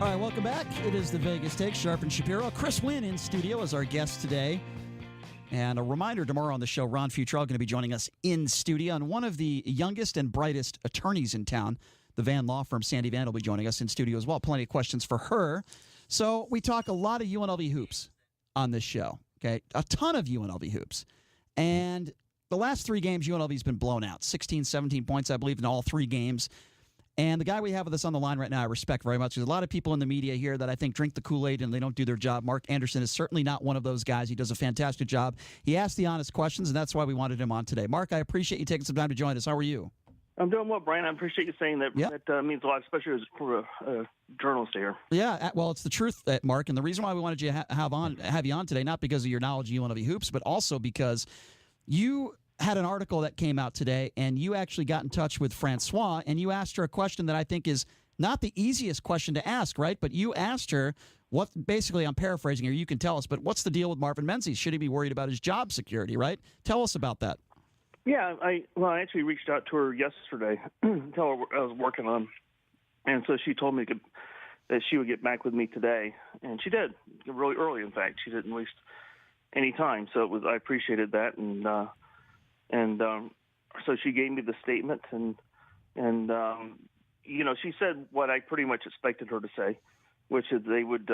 All right, welcome back. It is the Vegas Take. Sharp and Shapiro. Chris Wynn in studio as our guest today. And a reminder, tomorrow on the show, Ron Futrell going to be joining us in studio. And one of the youngest and brightest attorneys in town, the Van Law Firm, Sandy Van, will be joining us in studio as well. Plenty of questions for her. So we talk a lot of UNLV hoops on this show, okay? A ton of UNLV hoops. And the last three games, UNLV's been blown out. 16, 17 points, I believe, in all three games. And the guy we have with us on the line right now, I respect very much. There's a lot of people in the media here that I think drink the Kool-Aid and they don't do their job. Mark Anderson is certainly not one of those guys. He does a fantastic job. He asks the honest questions, and that's why we wanted him on today. Mark, I appreciate you taking some time to join us. How are you? I'm doing well, Brian. I appreciate you saying that. Yep. That means a lot, especially for a journalist here. Yeah, well, it's the truth, Mark. And the reason why we wanted you to have you on today, not because of your knowledge of UNLV hoops, but also because you had an article that came out today, and you actually got in touch with Francois, and you asked her a question that I think is not the easiest question to ask, right? But you asked her, what? Basically, I'm paraphrasing here, you can tell us, but what's the deal with Marvin Menzies? Should he be worried about his job security, right? Tell us about that. Yeah, I actually reached out to her yesterday to tell her what I was working on, and so she told me that she would get back with me today, and she did, really early, in fact. She didn't waste any time, so I appreciated that, and so she gave me the statement, and she said what I pretty much expected her to say, which is they would,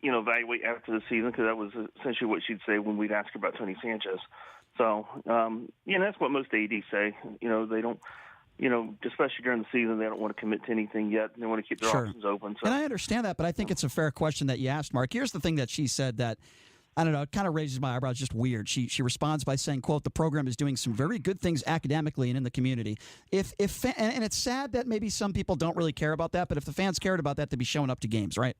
evaluate after the season, because that was essentially what she'd say when we'd ask her about Tony Sanchez. So, that's what most ADs say. They don't, especially during the season, they don't want to commit to anything yet. They want to keep their options open. So. And I understand that, but I think it's a fair question that you asked, Mark. Here's the thing that she said that, I don't know, it kind of raises my eyebrows, just weird. She responds by saying, quote, the program is doing some very good things academically and in the community. And it's sad that maybe some people don't really care about that, but if the fans cared about that, they'd be showing up to games, right?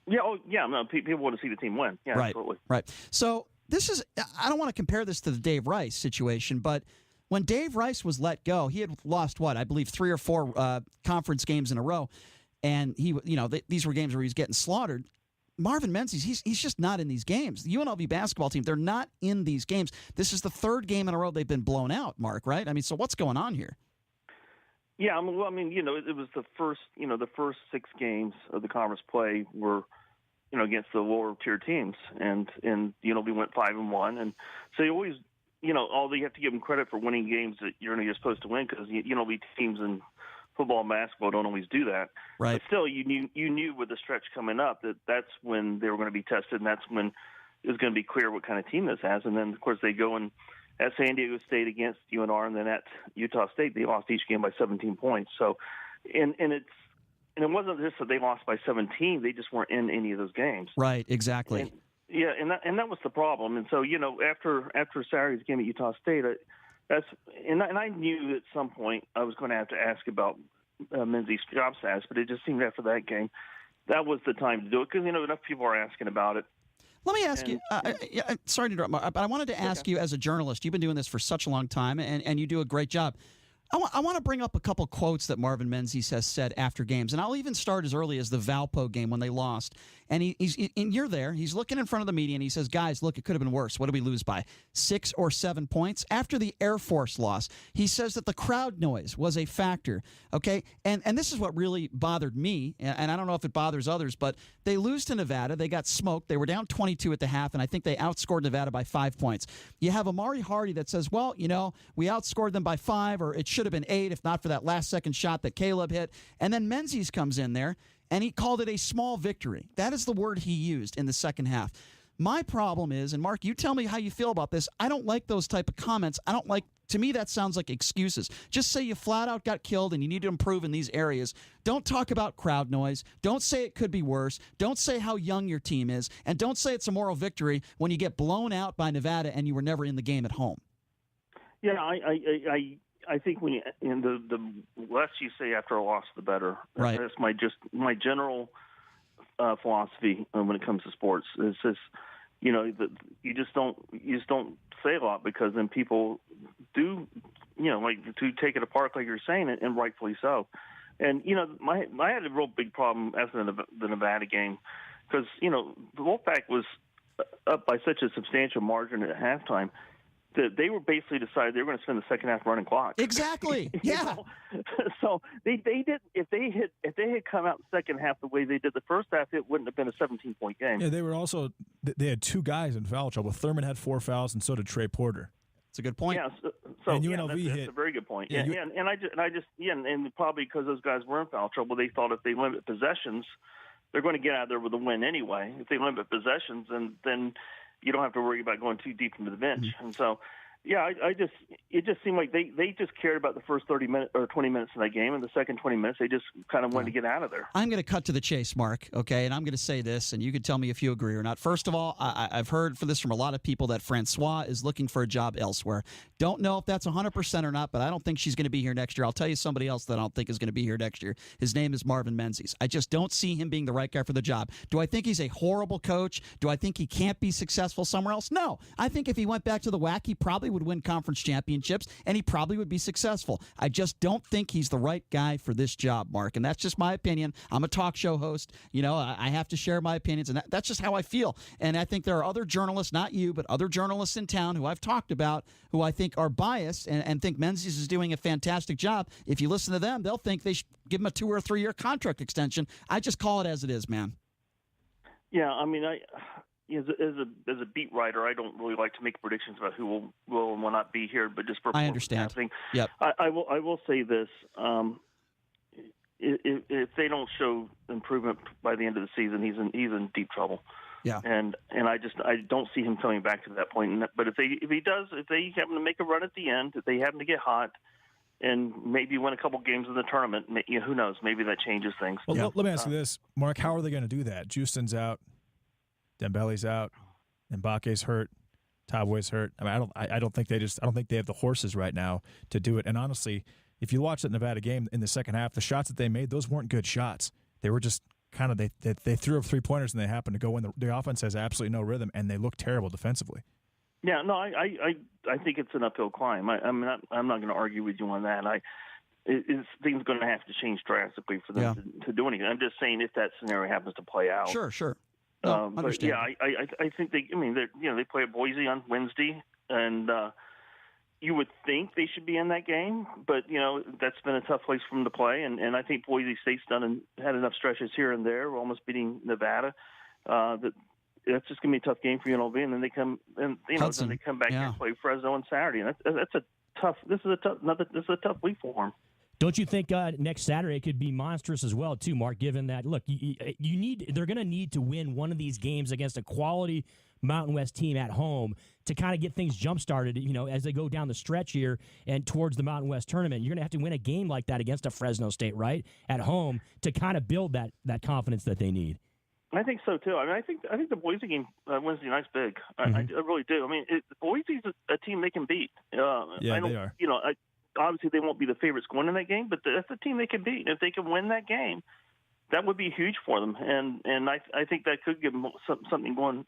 Yeah, no, people want to see the team win. Yeah, right, absolutely. Right. So I don't want to compare this to the Dave Rice situation, but when Dave Rice was let go, he had lost, I believe 3 or 4 conference games in a row, and these were games where he was getting slaughtered. Marvin Menzies, he's just not in these games. The UNLV basketball team, they're not in these games. This is the third game in a row they've been blown out, Mark, right? I mean, so what's going on here? Yeah, it was the first 6 games of the conference play were, against the lower tier teams, and UNLV went 5-1, and so you always, although you have to give them credit for winning games that you're supposed to win, because UNLV teams in football and basketball don't always do that. Right. But still, you knew with the stretch coming up that's when they were going to be tested, and that's when it was going to be clear what kind of team this has. And then, of course, they go in at San Diego State against UNR, and then at Utah State they lost each game by 17 points. So, and it wasn't just that they lost by 17; they just weren't in any of those games. Right. Exactly. And that was the problem. And so, after Saturday's game at Utah State, I knew at some point I was going to have to ask about Menzies' job status, but it just seemed after that game that was the time to do it, because enough people are asking about it. Let me ask you, sorry to interrupt, but I wanted to ask you, as a journalist, you've been doing this for such a long time, and you do a great job. I want to bring up a couple quotes that Marvin Menzies has said after games, and I'll even start as early as the Valpo game when they lost. And you're there. He's looking in front of the media, and he says, guys, look, it could have been worse. What did we lose by? 6 or 7 points? After the Air Force loss, he says that the crowd noise was a factor, okay? And this is what really bothered me, and I don't know if it bothers others, but they lose to Nevada. They got smoked. They were down 22 at the half, and I think they outscored Nevada by 5 points. You have Amari Hardy that says, well, we outscored them by 5, or it should have been 8 if not for that last-second shot that Caleb hit. And then Menzies comes in there, and he called it a small victory. That is the word he used in the second half. My problem is, and Mark, you tell me how you feel about this, I don't like those type of comments. To me, that sounds like excuses. Just say you flat out got killed and you need to improve in these areas. Don't talk about crowd noise. Don't say it could be worse. Don't say how young your team is. And don't say it's a moral victory when you get blown out by Nevada and you were never in the game at home. Yeah, I think when the less you say after a loss, the better. Right. That's my general philosophy when it comes to sports. It's just you just don't say a lot, because then people do to take it apart like you're saying, and rightfully so. And I had a real big problem after the Nevada game, because the Wolfpack was up by such a substantial margin at halftime that they were basically decided they were going to spend the second half running clock. Exactly. Yeah. So they did. If they had come out in the second half the way they did the first half, it wouldn't have been a 17-point game. Yeah, they had 2 guys in foul trouble. Thurman had 4 fouls, and so did Trey Porter. It's a good point. Yeah, and UNLV that's a very good point. Yeah, and probably because those guys were in foul trouble, they thought if they limit possessions, they're going to get out there with a win anyway. If they limit possessions, then you don't have to worry about going too deep into the bench. Mm-hmm. And so, yeah, it just seemed like they just cared about the first 30 minutes or 20 minutes of that game, and the second 20 minutes they just kind of wanted to get out of there. I'm going to cut to the chase, Mark. Okay, and I'm going to say this, and you can tell me if you agree or not. First of all, I've heard for this from a lot of people that Francois is looking for a job elsewhere. Don't know if that's 100% or not, but I don't think she's going to be here next year. I'll tell you somebody else that I don't think is going to be here next year. His name is Marvin Menzies. I just don't see him being the right guy for the job. Do I think he's a horrible coach? Do I think he can't be successful somewhere else? No. I think if he went back to the WAC, he probably would win conference championships, and he probably would be successful. I just don't think he's the right guy for this job, Mark, and that's just my opinion. I'm a talk show host. You know, I have to share my opinions, and that's just how I feel. And I think there are other journalists, not you, but other journalists in town who I've talked about who I think are biased and think Menzies is doing a fantastic job. If you listen to them, they'll think they should give him a 2 or 3 year contract extension. I just call it as it is, man. Yeah, I mean, as a beat writer, I don't really like to make predictions about who will and will not be here, but just for I understand. Yep. I will say this: if they don't show improvement by the end of the season, he's in deep trouble. Yeah. And I don't see him coming back to that point. But if they happen to make a run at the end, if they happen to get hot, and maybe win a couple games in the tournament, who knows? Maybe that changes things. Well, let me ask you this, Mark: how are they going to do that? Justin's out. Dembele's out, Mbake's hurt, Tabwe's hurt. I mean, I don't think they have the horses right now to do it. And honestly, if you watch that Nevada game in the second half, the shots that they made, those weren't good shots. They were just kind of they threw up 3-pointers and they happened to go in. The offense has absolutely no rhythm, and they look terrible defensively. Yeah, no, I think it's an uphill climb. I'm not going to argue with you on that. Things going to have to change drastically for them to do anything. I'm just saying if that scenario happens to play out. Sure. No, but yeah, I think they play at Boise on Wednesday, and you would think they should be in that game, but that's been a tough place for them to play, and I think Boise State's had enough stretches here and there, almost beating Nevada. That's just gonna be a tough game for UNLV, and then they come and then they come back and play Fresno on Saturday, and that's a tough. This is a tough week for them. Don't you think next Saturday could be monstrous as well, too, Mark, given that, look, they're going to need to win one of these games against a quality Mountain West team at home to kind of get things jump-started, as they go down the stretch here and towards the Mountain West tournament. You're going to have to win a game like that against a Fresno State, right, at home to kind of build that confidence that they need. I think so, too. I mean, I think the Boise game Wednesday night's big. Mm-hmm. I really do. I mean, Boise's a team they can beat. They are. Obviously, they won't be the favorites going in that game, but that's a team they can beat. And if they can win that game, that would be huge for them. And I think that could give them something going,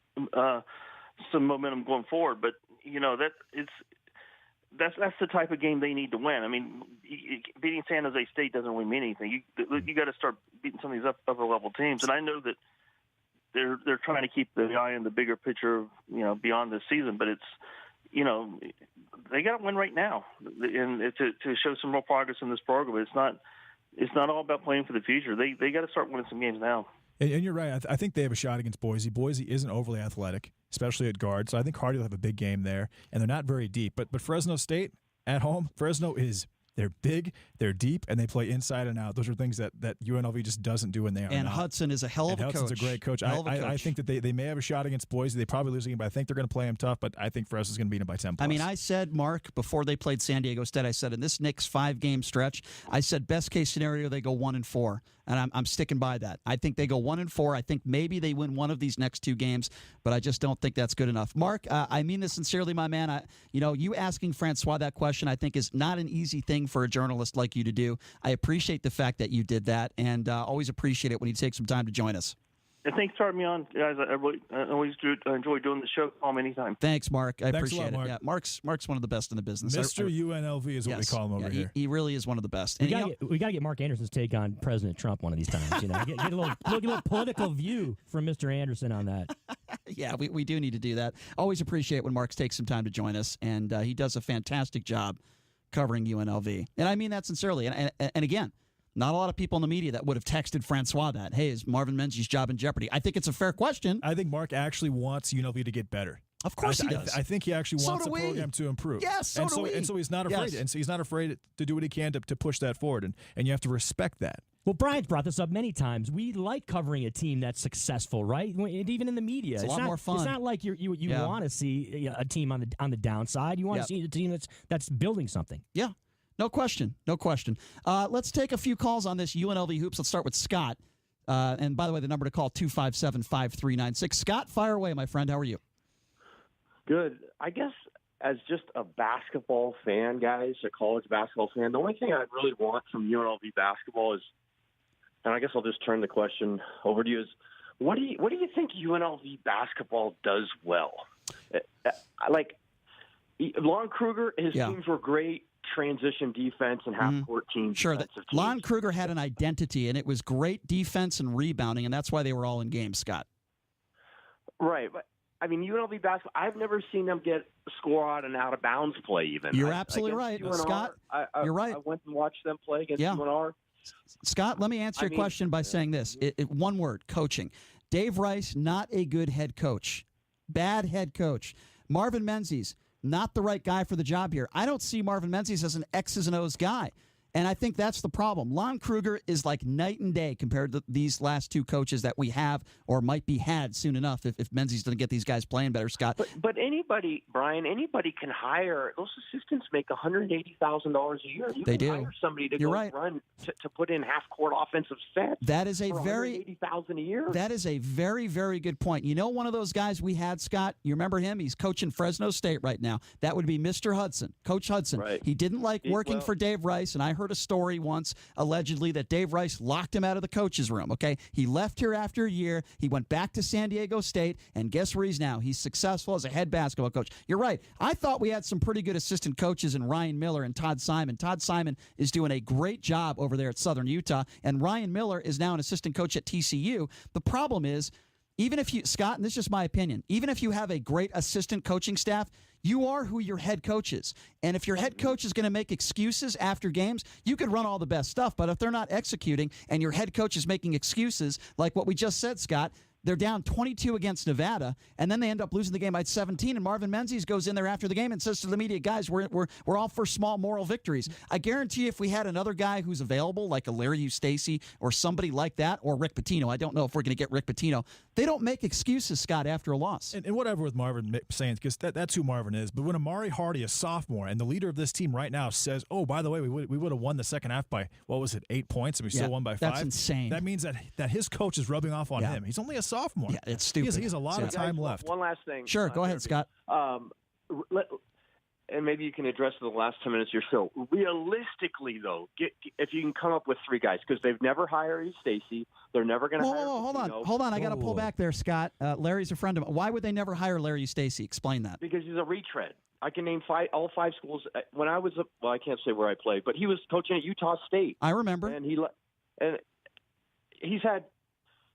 some momentum going forward. But that's the type of game they need to win. I mean, beating San Jose State doesn't really mean anything. You got to start beating some of these upper level teams. And I know that they're trying to keep the eye on the bigger picture, beyond this season. But it's they got to win right now, and to show some real progress in this program. It's not all about playing for the future. They got to start winning some games now. And you're right. I think they have a shot against Boise. Boise isn't overly athletic, especially at guard. So I think Hardy will have a big game there, and they're not very deep. But Fresno State at home, they're big, they're deep, and they play inside and out. Those are things that UNLV just doesn't do when they are And not. Hudson is a hell of a coach. Hudson's a great coach. I think that they may have a shot against Boise. They probably lose a game, but I think they're going to play them tough. But I think Fresno's going to beat them by 10+. I mean, I said, Mark, before they played San Diego State, I said in this Knicks 5-game stretch, I said best case scenario they go 1-4. And I'm sticking by that. I think they go 1-4. I think maybe they win one of these next 2 games, but I just don't think that's good enough. Mark, I mean this sincerely, my man. You asking Francois that question, I think, is not an easy thing for a journalist like you to do. I appreciate the fact that you did that, and always appreciate it when you take some time to join us. And thanks for having me on, guys. I always enjoy doing the show. Call me anytime. Thanks, Mark. I appreciate a lot, Mark. it. Yeah, Mark's one of the best in the business. Mr. UNLV is what we call him over here. He really is one of the best. We got to get Mark Anderson's take on President Trump one of these times. Get a little political view from Mr. Anderson on that. Yeah, we do need to do that. Always appreciate when Mark takes some time to join us, and he does a fantastic job covering UNLV. And I mean that sincerely. And again, not a lot of people in the media that would have texted Francois that, hey, is Marvin Menzies' job in jeopardy? I think it's a fair question. I think Mark actually wants UNLV to get better. Of course he does. I think he actually wants the program to improve. Yes, so do we. And so he's not afraid. Yes. And so he's not afraid to do what he can to push that forward. And you have to respect that. Well, Brian's brought this up many times. We like covering a team that's successful, right? Even in the media, it's a lot more fun. It's not like you want to see a team on the downside. You want to see a team that's building something. Yeah, no question, no question. Let's take a few calls on this UNLV hoops. Let's start with Scott. And by the way, the number to call 257-5396. Scott, fire away, my friend. How are you? Good. I guess as just a basketball fan, guys, a college basketball fan, the only thing I really want from UNLV basketball is, and I guess I'll just turn the question over to you, is what do you think UNLV basketball does well? Like, Lon Kruger, his teams were great. Transition defense and half-court teams. Sure. Lon Kruger had an identity, and it was great defense and rebounding, and that's why they were all in games, Scott. Right. But, I mean, UNLV basketball, I've never seen them get score out and out-of-bounds play even. You're absolutely right. UNR, Scott, you're right. I went and watched them play against UNR. Scott, let me answer your question by saying this. One word, coaching. Dave Rice, not a good head coach. Bad head coach. Marvin Menzies, not the right guy for the job here. I don't see Marvin Menzies as an X's and O's guy. And I think that's the problem. Lon Kruger is like night and day compared to these last two coaches that we have or might be had soon enough if Menzies doesn't get these guys playing better, Scott. But anybody, Brian, anybody can hire. Those assistants make $180,000 a year. You they can do. Hire somebody to You're go right. run to put in half-court offensive sets. That is a very $180,000 a year. That is a very, very good point. You know, one of those guys we had, Scott. You remember him? He's coaching Fresno State right now. That would be Mr. Hudson, Coach Hudson. Right. He didn't like working for Dave Rice, and I heard a story once, allegedly, that Dave Rice locked him out of the coach's room, okay? He left here after a year. He went back to San Diego State, and guess where he's now? He's successful as a head basketball coach. You're right. I thought we had some pretty good assistant coaches in Ryan Miller and Todd Simon. Todd Simon is doing a great job over there at Southern Utah, and Ryan Miller is now an assistant coach at TCU. The problem is, even if you, Scott, and this is just my opinion, even if you have a great assistant coaching staff, you are who your head coach is. And if your head coach is going to make excuses after games, you could run all the best stuff. But if they're not executing and your head coach is making excuses like what we just said, Scott, they're down 22 against Nevada, and then they end up losing the game by 17, and Marvin Menzies goes in there after the game and says to the media, guys, we're all for small moral victories. I guarantee if we had another guy who's available, like a Larry Eustace or somebody like that, or Rick Pitino, I don't know if we're going to get Rick Pitino, they don't make excuses, Scott, after a loss. And whatever with Marvin saying, because that's who Marvin is, but when Amari Hardy, a sophomore, and the leader of this team right now says, oh, by the way, we would have won the second half by, 8 points, and we still won by 5. That's insane. That means that his coach is rubbing off on him. He's only a sophomore. Yeah, it's stupid. He has a lot of time left. One last thing. Sure, go ahead, Scott. And maybe you can address the last 10 minutes of your show. Realistically, though, if you can come up with 3 guys, because they've never hired Stacy, they're never going to hire. Hold on. I got to pull back there, Scott. Larry's a friend of mine. Why would they never hire Larry Eustace? Explain that. Because he's a retread. I can name all 5 schools. When I was I can't say where I played, but he was coaching at Utah State. I remember. And he's had.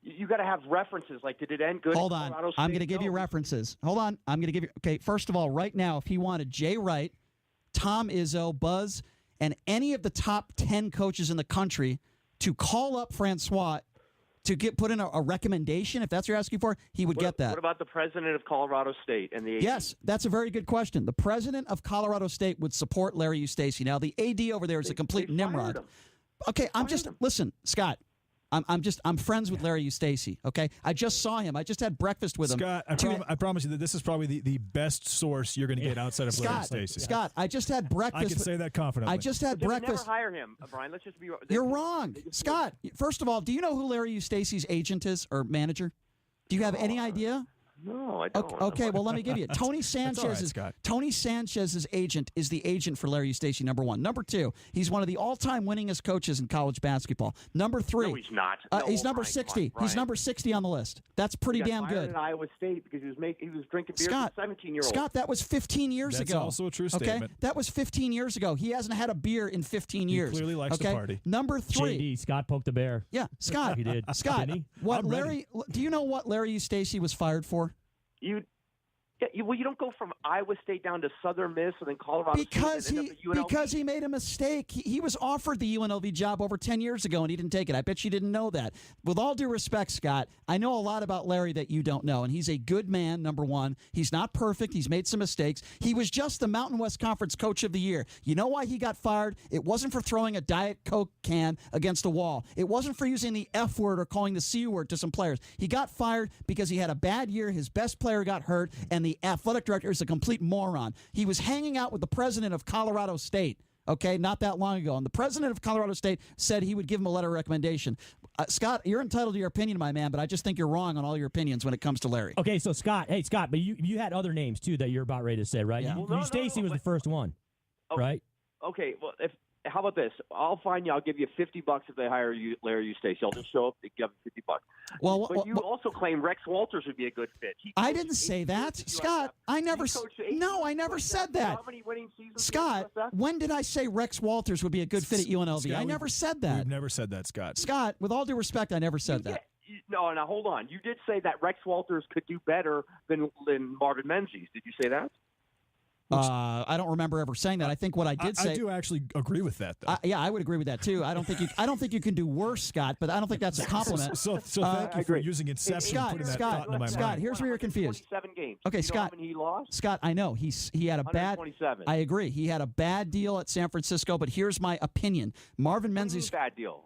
You got to have references. Like, did it end good? Hold on. I'm going to give you references. Hold on. I'm going to give you. Okay, first of all, right now, if he wanted Jay Wright, Tom Izzo, Buzz, and any of the top 10 coaches in the country to call up Francois to put in a recommendation, if that's what you're asking for, he would get that. What about the president of Colorado State and the AD? Yes, that's a very good question. The president of Colorado State would support Larry Eustace. Now, the AD over there is a complete nimrod. Okay, listen, Scott. I'm friends with Larry Eustace, okay? I just saw him. I just had breakfast with him. Scott, I promise you that this is probably the best source you're going to get outside of Larry Eustace. Scott, I just had breakfast. I can say that confidently. I just had breakfast. Never hire him, Brian. Let's just be. You're wrong. Scott, first of all, do you know who Larry Eustace's agent is or manager? Do you have any idea? No, I don't. Okay, well, let me give you. Tony Sanchez's agent is the agent for Larry Eustace, number 1. Number 2, he's one of the all-time winningest coaches in college basketball. Number 3. No, he's not. He's number 60. He's number 60 on the list. That's pretty damn good. At Iowa State because he was drinking beer with 17-year-olds. Scott, that was 15 years ago. That's also a true statement. Okay? That was 15 years ago. He hasn't had a beer in 15 years. He clearly likes to party. Number 3. JD, Scott poked the bear. Yeah, Scott. He did. Scott, Didn't he? do you know what Larry Eustace was fired for? Yeah, you don't go from Iowa State down to Southern Miss and then Colorado State and end up at UNLV. Because he made a mistake. He was offered the UNLV job over 10 years ago, and he didn't take it. I bet you didn't know that. With all due respect, Scott, I know a lot about Larry that you don't know, and he's a good man, number one. He's not perfect. He's made some mistakes. He was just the Mountain West Conference Coach of the Year. You know why he got fired? It wasn't for throwing a Diet Coke can against a wall. It wasn't for using the F word or calling the C word to some players. He got fired because he had a bad year. His best player got hurt, and the athletic director is a complete moron. He was hanging out with the president of Colorado State, okay, not that long ago. And the president of Colorado State said he would give him a letter of recommendation. Scott, you're entitled to your opinion, my man, but I just think you're wrong on all your opinions when it comes to Larry. Okay, so Scott, but you had other names, too, that you're about ready to say, right? Yeah. Stacy was the first one, right? Okay, well, how about this? I'll find you. I'll give you $50 if they hire you, Larry Eustace. I'll just show up and give him $50. But you also claim Rex Walters would be a good fit. I didn't say that, Scott. I never said that. How many winning seasons? Scott, when did I say Rex Walters would be a good fit at UNLV? Scott, I never said that. We've never said that, Scott. Scott, with all due respect, I never said that. No, now hold on. You did say that Rex Walters could do better than Marvin Menzies. Did you say that? I don't remember ever saying that. I think what I did say. I do actually agree with that, though. I would agree with that too. I don't think you can do worse, Scott. But I don't think that's a compliment. So thank you for using Inception and putting that thought into my mind. Scott, here's where you're confused. 27 games. Okay, Scott. He lost? Scott, I know he had a bad. I agree. He had a bad deal at San Francisco. But here's my opinion. Marvin Menzies. Bad deal.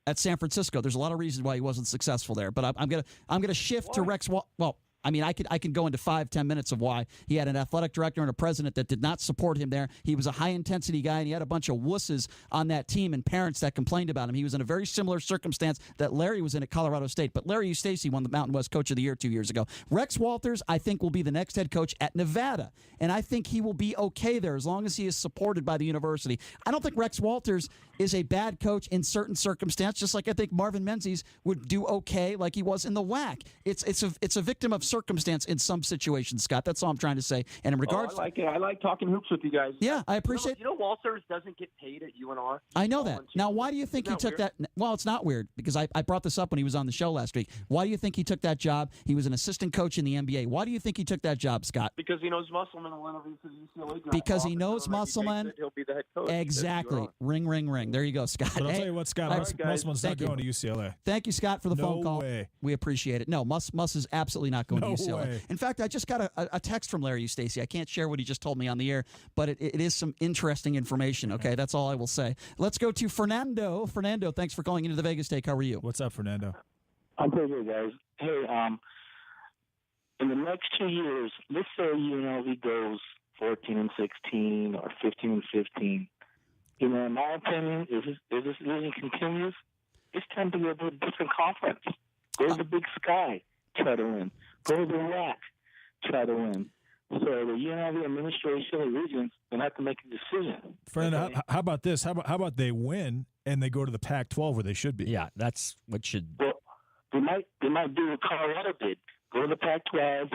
At San Francisco, there's a lot of reasons why he wasn't successful there. But I'm gonna shift to Rex. Well, I mean, I can go into 5-10 minutes of why he had an athletic director and a president that did not support him there. He was a high-intensity guy, and he had a bunch of wusses on that team and parents that complained about him. He was in a very similar circumstance that Larry was in at Colorado State. But Larry Eustace won the Mountain West Coach of the Year 2 years ago. Rex Walters, I think, will be the next head coach at Nevada, and I think he will be okay there as long as he is supported by the university. I don't think Rex Walters is a bad coach in certain circumstances, just like I think Marvin Menzies would do okay like he was in the WAC. It's a victim of circumstance in some situations, Scott. That's all I'm trying to say. And in regards, I like it. I like talking hoops with you guys. Yeah, I appreciate. You know Walters doesn't get paid at UNR. I know that. Now, why do you think he took that? Well, it's not weird because I brought this up when he was on the show last week. Why do you think he took that job? He was an assistant coach in the NBA. Why do you think he took that job, Scott? Because he knows Musselman will enter the UCLA job. Because he knows Musselman. He'll be the head coach. Exactly. Ring, ring, ring. There you go, Scott. But I'll tell you what, Scott, Musselman's not going to UCLA. Thank you, Scott, for the phone call. Way. We appreciate it. No, Muss is absolutely not going to UCLA. Way. In fact, I just got a text from Larry Eustace. I can't share what he just told me on the air, but it is some interesting information, okay? That's all I will say. Let's go to Fernando. Fernando, thanks for calling into the Vegas Take. How are you? What's up, Fernando? I'm pretty good, guys. Hey, in the next 2 years, let's say UNLV goes 14-16 or 15-15. You know, in my opinion, if this season continues, it's time to go to a different conference. Go to the Big Sky, try to win. Go to the WAC, try to win. So the UNLV administration and regents going to have to make a decision. Fernando, okay? how about this? How about they win and they go to the Pac-12 where they should be? Yeah, that's what should. Well, they might do what Colorado did. Go to the Pac-12,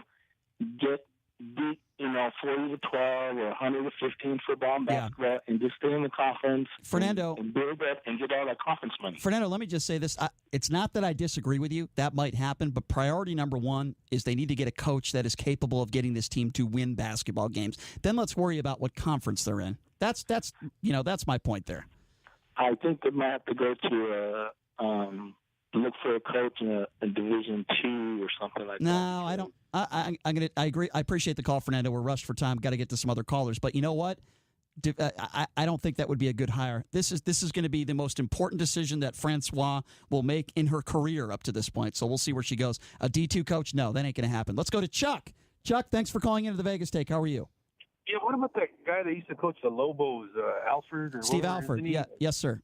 get beat, 40-12 or 100-15 football and basketball, and just stay in the conference. Fernando, and build up and get all that conference money. Fernando, let me just say this. It's not that I disagree with you. That might happen, but priority number one is they need to get a coach that is capable of getting this team to win basketball games. Then let's worry about what conference they're in. That's my point there. I think they might have to go to look for a coach in a Division II or something like that. No, I don't. I agree. I appreciate the call, Fernando. We're rushed for time. Got to get to some other callers. But you know what? I don't think that would be a good hire. This is going to be the most important decision that Francois will make in her career up to this point. So we'll see where she goes. A D2 coach? No, that ain't going to happen. Let's go to Chuck. Chuck, thanks for calling into the Vegas Take. How are you? Yeah, what about that guy that used to coach the Lobos, Alford? Or Steve whatever, Alford. Yeah, yes, sir.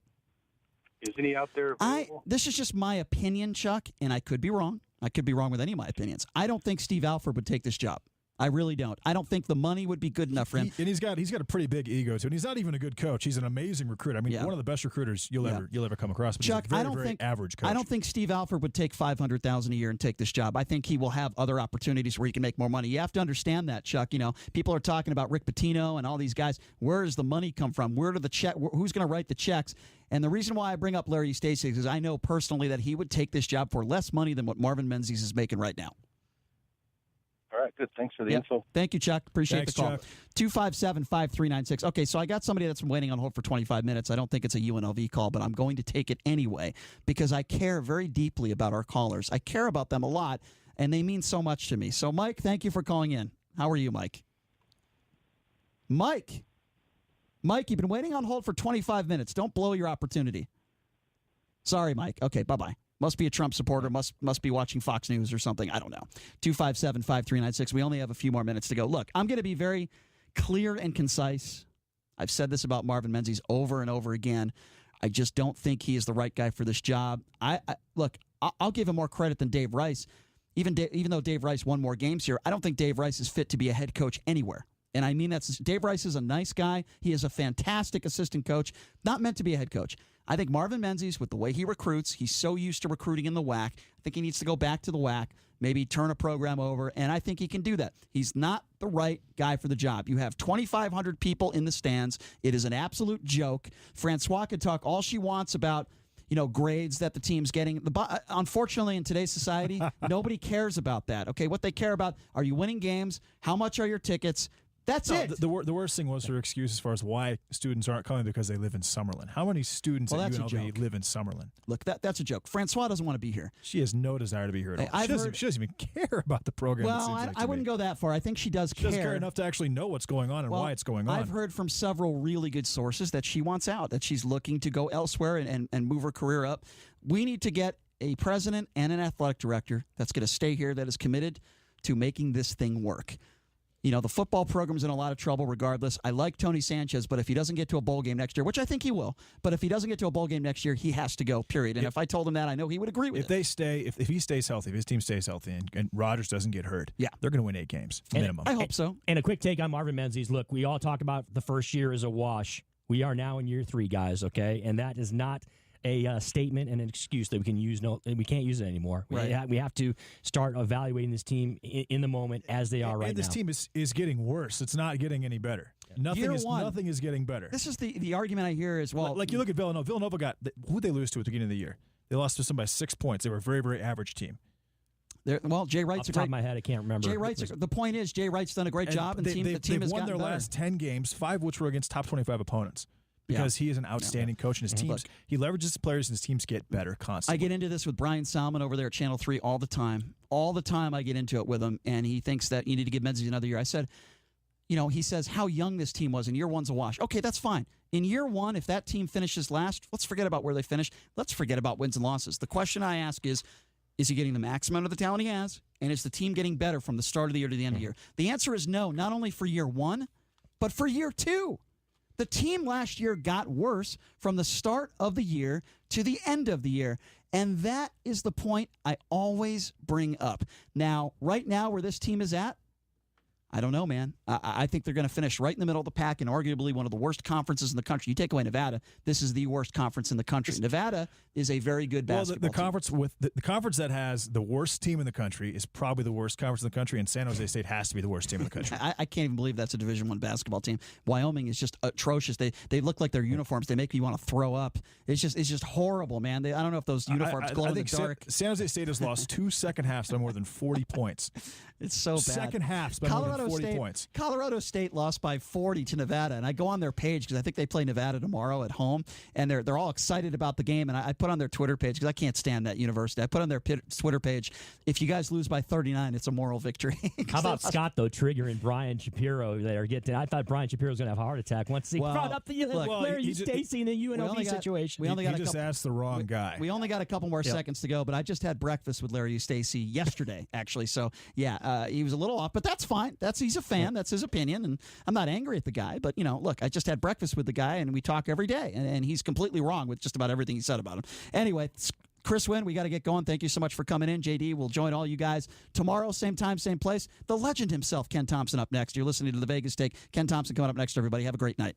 Isn't he out there available? This is just my opinion, Chuck, and I could be wrong. I could be wrong with any of my opinions. I don't think Steve Alford would take this job. I really don't. I don't think the money would be good enough for him. And he's got a pretty big ego too. And he's not even a good coach. He's an amazing recruiter. I mean, one of the best recruiters you'll ever come across. But Chuck, he's a very average coach. I don't think Steve Alford would take $500,000 a year and take this job. I think he will have other opportunities where he can make more money. You have to understand that, Chuck. People are talking about Rick Pitino and all these guys. Where does the money come from? Where do the check? Who's going to write the checks? And the reason why I bring up Larry Eustace is I know personally that he would take this job for less money than what Marvin Menzies is making right now. All right. right, good. Thanks for the Yep. info. Thank you, Chuck. Appreciate Thanks, the call. Chuck. 257-5396. Okay, so I got somebody that's been waiting on hold for 25 minutes. I don't think it's a UNLV call, but I'm going to take it anyway because I care very deeply about our callers. I care about them a lot, and they mean so much to me. So, Mike, thank you for calling in. How are you, Mike? Mike, you've been waiting on hold for 25 minutes. Don't blow your opportunity. Sorry, Mike. Okay, bye-bye. Must be a Trump supporter. Must be watching Fox News or something. I don't know. 257-5396. We only have a few more minutes to go. Look, I'm going to be very clear and concise. I've said this about Marvin Menzies over and over again. I just don't think he is the right guy for this job. I'll give him more credit than Dave Rice. Even though Dave Rice won more games here, I don't think Dave Rice is fit to be a head coach anywhere. And I mean Dave Rice is a nice guy. He is a fantastic assistant coach, not meant to be a head coach. I think Marvin Menzies, with the way he recruits, he's so used to recruiting in the WAC. I think he needs to go back to the WAC, maybe turn a program over, and I think he can do that. He's not the right guy for the job. You have 2,500 people in the stands. It is an absolute joke. Francois could talk all she wants about grades that the team's getting. Unfortunately, in today's society, nobody cares about that. Okay, what they care about, are you winning games? How much are your tickets? That's it. The worst thing was her excuse as far as why students aren't coming because they live in Summerlin. How many students at UNLV live in Summerlin? Look, that's a joke. Francois doesn't want to be here. She has no desire to be here at all. She doesn't even care about the program. Well, I wouldn't go that far. I think she does care. She doesn't care enough to actually know what's going on and why it's going on. I've heard from several really good sources that she wants out, that she's looking to go elsewhere and move her career up. We need to get a president and an athletic director that's going to stay here, that is committed to making this thing work. The football program's in a lot of trouble regardless. I like Tony Sanchez, but if he doesn't get to a bowl game next year, which I think he will, but if he doesn't get to a bowl game next year, he has to go, period. And if I told him that, I know he would agree with it. If he stays healthy, if his team stays healthy and Rodgers doesn't get hurt, they're going to win 8 games, minimum. I hope so. And a quick take on Marvin Menzies. Look, we all talk about the first year as a wash. We are now in year 3, guys, okay? And that is not a statement and an excuse that we can use. We can't use it anymore. Right. We have to start evaluating this team in the moment as they are right now. And this team is getting worse. It's not getting any better. Nothing is getting better. This is the argument I hear as well. Like you look at Villanova. Villanova who'd they lose to at the beginning of the year? They lost to somebody by 6 points. They were a very, very average team. Jay Wright's off the top of my head, I can't remember. The point is, Jay Wright's done a great job, and the team has won their better. last 10 games, 5 of which were against top 25 opponents. Because he is an outstanding coach, and his teams, he leverages his players, and his teams get better constantly. I get into this with Brian Salmon over there at Channel 3 all the time. All the time I get into it with him, and he thinks that you need to give Menzies another year. I said, he says how young this team was, and year 1's a wash. Okay, that's fine. In year 1, if that team finishes last, let's forget about where they finished. Let's forget about wins and losses. The question I ask is he getting the maximum of the talent he has, and is the team getting better from the start of the year to the end of the year? The answer is no, not only for year 1, but for year 2. The team last year got worse from the start of the year to the end of the year. And that is the point I always bring up. Now, right now, where this team is at, I don't know, man. I think they're going to finish right in the middle of the pack in arguably one of the worst conferences in the country. You take away Nevada, this is the worst conference in the country. Nevada is a very good basketball team. The conference that has the worst team in the country is probably the worst conference in the country, and San Jose State has to be the worst team in the country. I can't even believe that's a Division I basketball team. Wyoming is just atrocious. They look like their uniforms. They make me want to throw up. It's just horrible, man. I don't know if those uniforms glow in the dark. San Jose State has lost 2 second halves by more than 40 points. It's so bad. Second halves by more than 40 points. Colorado State lost by 40 to Nevada, and I go on their page because I think they play Nevada tomorrow at home, and they're all excited about the game. And I put on their Twitter page because I can't stand that university. I put on their Twitter page, if you guys lose by 39, it's a moral victory. How about Scott though triggering Brian Shapiro there? I thought Brian Shapiro was going to have a heart attack once he brought up the Larry Stacy and the UNLV situation. He just asked the wrong guy. We only got a couple more seconds to go, but I just had breakfast with Larry Stacy yesterday, actually. So he was a little off, but that's fine. He's a fan. That's his opinion, and I'm not angry at the guy. But look, I just had breakfast with the guy, and we talk every day, and he's completely wrong with just about everything he said about him. Anyway, Chris Wynn, we got to get going. Thank you so much for coming in. JD will join all you guys tomorrow, same time, same place. The legend himself, Ken Thompson, up next. You're listening to the Vegas Take. Ken Thompson coming up next, everybody. Have a great night.